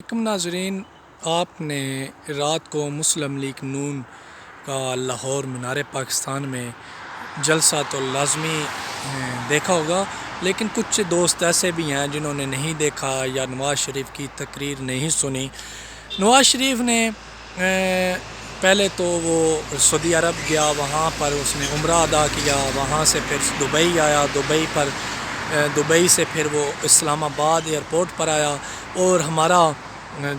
ناظرین، آپ نے رات کو مسلم لیگ نون کا لاہور مینار پاکستان میں جلسہ تو لازمی دیکھا ہوگا، لیکن کچھ دوست ایسے بھی ہیں جنہوں نے نہیں دیکھا یا نواز شریف کی تقریر نہیں سنی۔ نواز شریف نے پہلے تو وہ سعودی عرب گیا، وہاں پر اس نے عمرہ ادا کیا، وہاں سے پھر دبئی آیا، دبئی سے پھر وہ اسلام آباد ایئرپورٹ پر آیا، اور ہمارا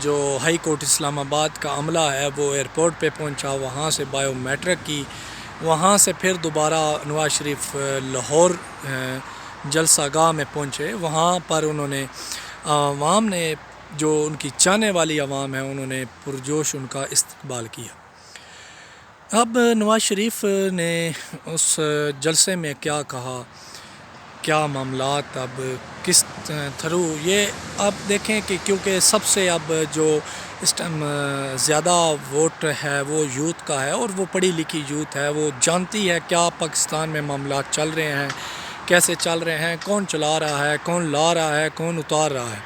جو ہائی کورٹ اسلام آباد کا عملہ ہے وہ ایئرپورٹ پہ پہنچا، وہاں سے بائیو میٹرک کی، وہاں سے پھر دوبارہ نواز شریف لاہور جلسہ گاہ میں پہنچے۔ وہاں پر انہوں نے عوام نے، جو ان کی چاہنے والی عوام ہے، انہوں نے پرجوش ان کا استقبال کیا۔ اب نواز شریف نے اس جلسے میں کیا کہا، کیا معاملات، اب کس تھرو یہ آپ دیکھیں کہ کیونکہ سب سے اب جو اس ٹائم زیادہ ووٹ ہے وہ یوتھ کا ہے، اور وہ پڑھی لکھی یوتھ ہے، وہ جانتی ہے کیا پاکستان میں معاملات چل رہے ہیں، کیسے چل رہے ہیں، کون چلا رہا ہے، کون لا رہا ہے، کون اتار رہا ہے۔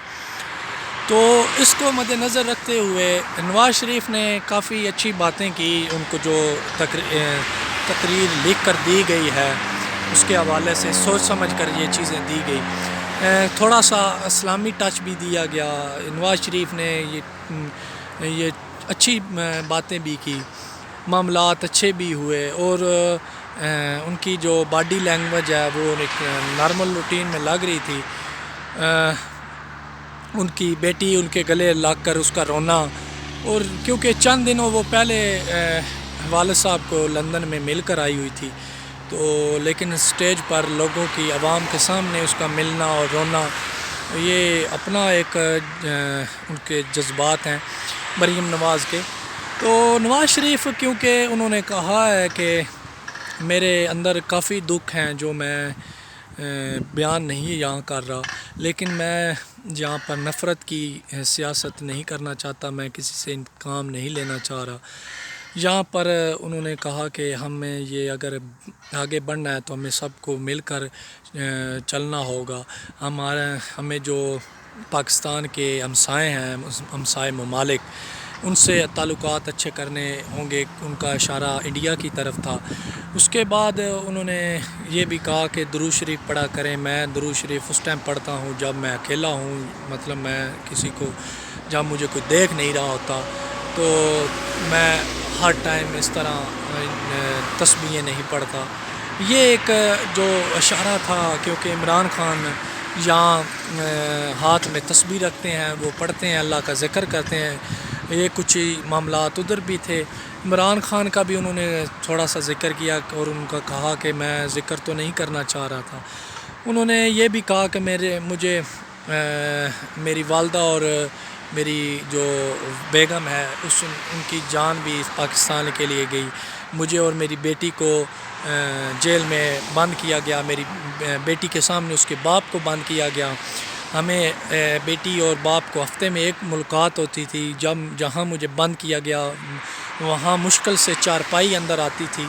تو اس کو مد نظر رکھتے ہوئے نواز شریف نے کافی اچھی باتیں کی، ان کو جو تقریر لکھ کر دی گئی ہے اس کے حوالے سے سوچ سمجھ کر یہ چیزیں دی گئی، تھوڑا سا اسلامی ٹچ بھی دیا گیا۔ نواز شریف نے یہ اچھی باتیں بھی کی، معاملات اچھے بھی ہوئے، اور ان کی جو باڈی لینگویج ہے وہ ایک نارمل روٹین میں لگ رہی تھی۔ ان کی بیٹی ان کے گلے لگ کر اس کا رونا، اور کیونکہ چند دنوں وہ پہلے والد صاحب کو لندن میں مل کر آئی ہوئی تھی، تو لیکن اسٹیج پر لوگوں کی، عوام کے سامنے اس کا ملنا اور رونا، یہ اپنا ایک ان کے جذبات ہیں مریم نواز کے۔ تو نواز شریف کیونکہ انہوں نے کہا ہے کہ میرے اندر کافی دکھ ہیں جو میں بیان نہیں یہاں کر رہا، لیکن میں یہاں پر نفرت کی سیاست نہیں کرنا چاہتا، میں کسی سے انتقام نہیں لینا چاہ رہا۔ یہاں پر انہوں نے کہا کہ ہمیں یہ اگر آگے بڑھنا ہے تو ہمیں سب کو مل کر چلنا ہوگا، ہمیں جو پاکستان کے ہمسائے ہیں، ہمسائے ممالک، ان سے تعلقات اچھے کرنے ہوں گے۔ ان کا اشارہ انڈیا کی طرف تھا۔ اس کے بعد انہوں نے یہ بھی کہا کہ درود شریف پڑھا کریں۔ میں درود شریف اس ٹائم پڑھتا ہوں جب میں اکیلا ہوں، مطلب میں کسی کو، جب مجھے کوئی دیکھ نہیں رہا ہوتا، تو میں ہر ٹائم اس طرح تسبیحیں نہیں پڑھتا۔ یہ ایک جو اشارہ تھا، کیونکہ عمران خان یہاں ہاتھ میں تسبیح رکھتے ہیں، وہ پڑھتے ہیں، اللہ کا ذکر کرتے ہیں، یہ کچھ معاملات ادھر بھی تھے۔ عمران خان کا بھی انہوں نے تھوڑا سا ذکر کیا، اور ان کا کہا کہ میں ذکر تو نہیں کرنا چاہ رہا تھا۔ انہوں نے یہ بھی کہا کہ مجھے میری والدہ اور میری جو بیگم ہے ان کی جان بھی پاکستان کے لیے گئی، مجھے اور میری بیٹی کو جیل میں بند کیا گیا، میری بیٹی کے سامنے اس کے باپ کو بند کیا گیا۔ ہمیں بیٹی اور باپ کو ہفتے میں ایک ملاقات ہوتی تھی، جہاں مجھے بند کیا گیا وہاں مشکل سے چارپائی اندر آتی تھی۔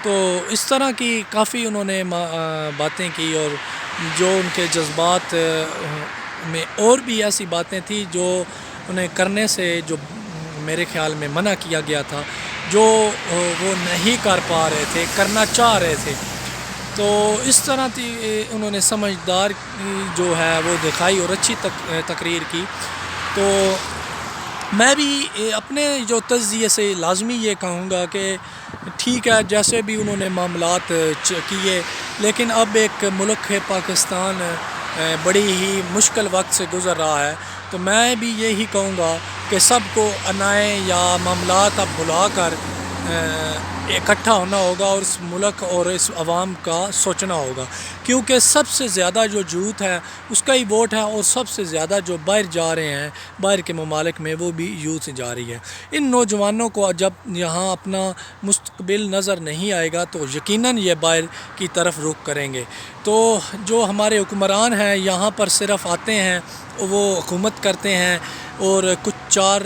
تو اس طرح کی کافی انہوں نے باتیں کی، اور جو ان کے جذبات میں اور بھی ایسی باتیں تھیں جو انہیں کرنے سے، جو میرے خیال میں منع کیا گیا تھا، جو وہ نہیں کر پا رہے تھے، کرنا چاہ رہے تھے۔ تو اس طرح انہوں نے سمجھدار جو ہے وہ دکھائی اور اچھی تقریر کی۔ تو میں بھی اپنے جو تجزیے سے لازمی یہ کہوں گا کہ ٹھیک ہے، جیسے بھی انہوں نے معاملات کیے، لیکن اب ایک ملک ہے پاکستان بڑی ہی مشکل وقت سے گزر رہا ہے، تو میں بھی یہی کہوں گا کہ سب کو انائیں یا معاملات اب بلا کر اکٹھا ہونا ہوگا، اور اس ملک اور اس عوام کا سوچنا ہوگا، کیونکہ سب سے زیادہ جو یوتھ ہے اس کا ہی ووٹ ہے، اور سب سے زیادہ جو باہر جا رہے ہیں، باہر کے ممالک میں، وہ بھی یوتھ جا رہی ہے۔ ان نوجوانوں کو جب یہاں اپنا مستقبل نظر نہیں آئے گا تو یقیناً یہ باہر کی طرف رخ کریں گے۔ تو جو ہمارے حکمران ہیں یہاں پر صرف آتے ہیں، وہ حکومت کرتے ہیں اور کچھ چار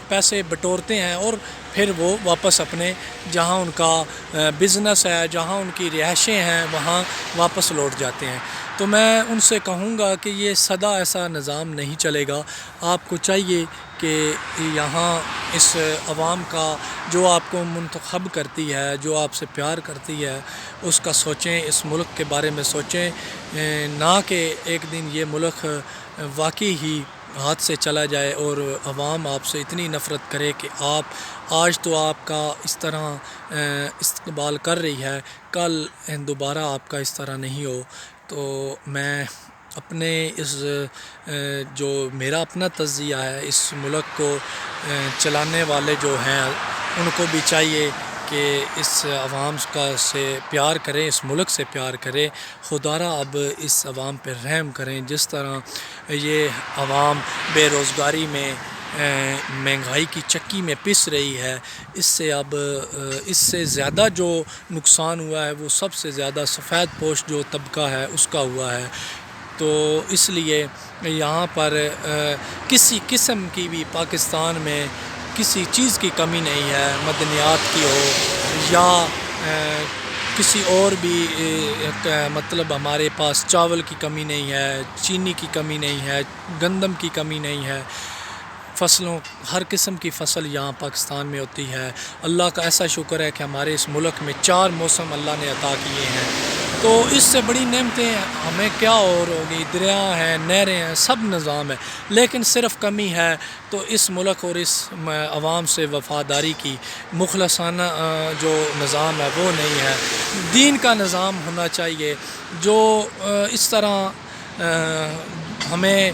پیسے بٹورتے ہیں، اور پھر وہ واپس اپنے جہاں ان کا بزنس ہے، جہاں ان کی رہائشیں ہیں، وہاں واپس لوٹ جاتے ہیں۔ تو میں ان سے کہوں گا کہ یہ سدا ایسا نظام نہیں چلے گا۔ آپ کو چاہیے کہ یہاں اس عوام کا جو آپ کو منتخب کرتی ہے، جو آپ سے پیار کرتی ہے، اس کا سوچیں، اس ملک کے بارے میں سوچیں، نہ کہ ایک دن یہ ملک واقعی ہی ہاتھ سے چلا جائے اور عوام آپ سے اتنی نفرت کرے کہ آج تو آپ کا اس طرح استقبال کر رہی ہے، کل دوبارہ آپ کا اس طرح نہیں ہو۔ تو میں اپنے اس جو میرا اپنا تجزیہ ہے، اس ملک کو چلانے والے جو ہیں ان کو بھی چاہیے کہ اس عوام کا سے پیار کریں، اس ملک سے پیار کریں، خدا را اب اس عوام پہ رحم کریں۔ جس طرح یہ عوام بے روزگاری میں، مہنگائی کی چکی میں پس رہی ہے، اس سے زیادہ جو نقصان ہوا ہے وہ سب سے زیادہ سفید پوش جو طبقہ ہے اس کا ہوا ہے۔ تو اس لیے یہاں پر کسی قسم کی بھی پاکستان میں کسی چیز کی کمی نہیں ہے، معدنیات کی ہو یا کسی اور بھی، مطلب ہمارے پاس چاول کی کمی نہیں ہے، چینی کی کمی نہیں ہے، گندم کی کمی نہیں ہے، فصلوں ہر قسم کی فصل یہاں پاکستان میں ہوتی ہے۔ اللہ کا ایسا شکر ہے کہ ہمارے اس ملک میں 4 موسم اللہ نے عطا کیے ہیں، تو اس سے بڑی نعمتیں ہمیں کیا اور ہوگی؟ دریا ہیں، نہریں ہیں، سب نظام ہے، لیکن صرف کمی ہے تو اس ملک اور اس عوام سے وفاداری کی، مخلصانہ جو نظام ہے وہ نہیں ہے۔ دین کا نظام ہونا چاہیے، جو اس طرح ہمیں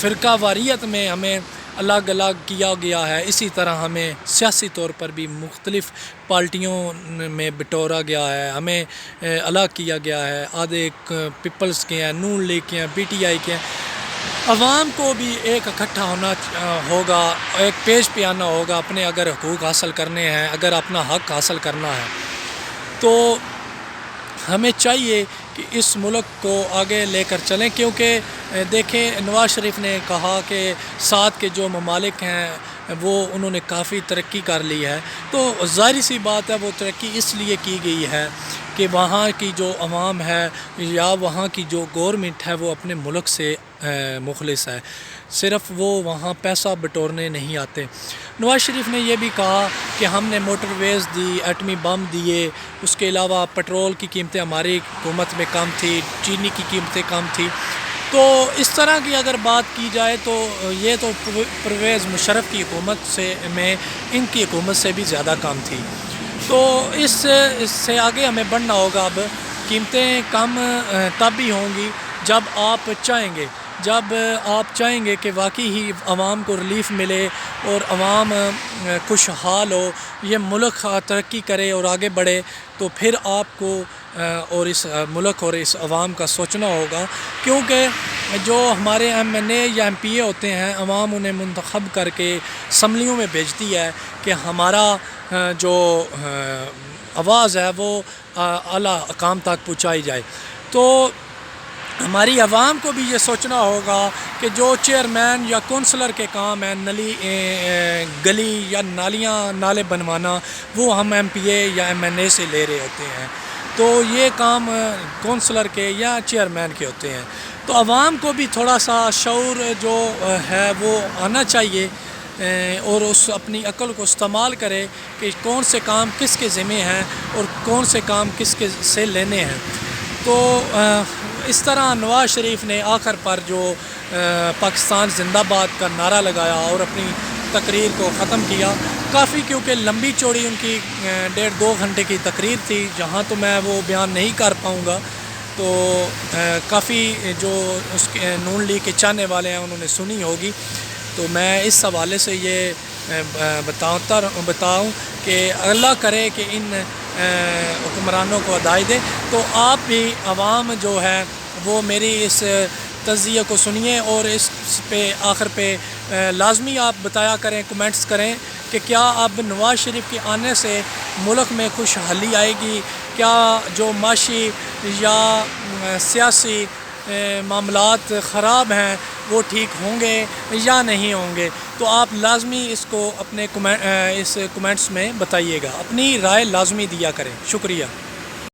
فرقہ واریت میں ہمیں الگ الگ کیا گیا ہے، اسی طرح ہمیں سیاسی طور پر بھی مختلف پارٹیوں میں بٹورا گیا ہے، ہمیں الگ کیا گیا ہے، آدھے پیپلز کے ہیں، نون لیگ کے ہیں، پی ٹی آئی کے ہیں۔ عوام کو بھی ایک اکٹھا ہونا ہوگا، ایک پیج پہ آنا ہوگا، اپنے اگر حقوق حاصل کرنے ہیں، اگر اپنا حق حاصل کرنا ہے تو ہمیں چاہیے کہ اس ملک کو آگے لے کر چلیں، کیونکہ دیکھیں نواز شریف نے کہا کہ ساتھ کے جو ممالک ہیں وہ انہوں نے کافی ترقی کر لی ہے، تو ظاہری سی بات ہے وہ ترقی اس لیے کی گئی ہے کہ وہاں کی جو عوام ہے یا وہاں کی جو گورنمنٹ ہے وہ اپنے ملک سے مخلص ہے، صرف وہ وہاں پیسہ بٹورنے نہیں آتے۔ نواز شریف نے یہ بھی کہا کہ ہم نے موٹر ویز دی، ایٹمی بم دیے، اس کے علاوہ پٹرول کی قیمتیں ہماری حکومت میں کم تھی، چینی کی قیمتیں کم تھی۔ تو اس طرح کی اگر بات کی جائے تو یہ تو پرویز مشرف کی حکومت میں ان کی حکومت سے بھی زیادہ کم تھی۔ تو اس سے آگے ہمیں بڑھنا ہوگا۔ اب قیمتیں کم تب بھی ہوں گی جب آپ چاہیں گے کہ واقعی ہی عوام کو ریلیف ملے اور عوام خوشحال ہو، یہ ملک ترقی کرے اور آگے بڑھے، تو پھر آپ کو اور اس ملک اور اس عوام کا سوچنا ہوگا، کیونکہ جو ہمارے ایم این اے یا ایم پی اے ہوتے ہیں، عوام انہیں منتخب کر کے اسمبلیوں میں بھیجتی ہے کہ ہمارا جو آواز ہے وہ اعلیٰ اقام تک پہنچائی جائے۔ تو ہماری عوام کو بھی یہ سوچنا ہوگا کہ جو چیئرمین یا کونسلر کے کام ہیں، گلی یا نالے بنوانا، وہ ہم ایم پی اے یا ایم این اے سے لے رہے ہوتے ہیں، تو یہ کام کونسلر کے یا چیئرمین کے ہوتے ہیں۔ تو عوام کو بھی تھوڑا سا شعور جو ہے وہ آنا چاہیے اور اس اپنی عقل کو استعمال کرے کہ کون سے کام کس کے ذمہ ہیں اور کون سے کام کس کے سے لینے ہیں۔ تو اس طرح نواز شریف نے آخر پر جو پاکستان زندہ باد کا نعرہ لگایا اور اپنی تقریر کو ختم کیا، کافی کیونکہ لمبی چوڑی ان کی 1.5-2 گھنٹے کی تقریر تھی، جہاں تو میں وہ بیان نہیں کر پاؤں گا، تو کافی جو اس کے نون لیگ کے چاہنے والے ہیں انہوں نے سنی ہوگی۔ تو میں اس حوالے سے یہ بتاؤں کہ اللہ کرے کہ ان حکمرانوں کو ہدایت دے۔ تو آپ بھی عوام جو ہے وہ میری اس تجزیے کو سنیے اور اس پہ آخر پہ لازمی آپ بتایا کریں، کمنٹس کریں کہ کیا اب نواز شریف کے آنے سے ملک میں خوشحالی آئے گی، کیا جو معاشی یا سیاسی معاملات خراب ہیں وہ ٹھیک ہوں گے یا نہیں ہوں گے۔ تو آپ لازمی اس کو اپنے کمنٹس میں بتائیے گا، اپنی رائے لازمی دیا کریں۔ شکریہ۔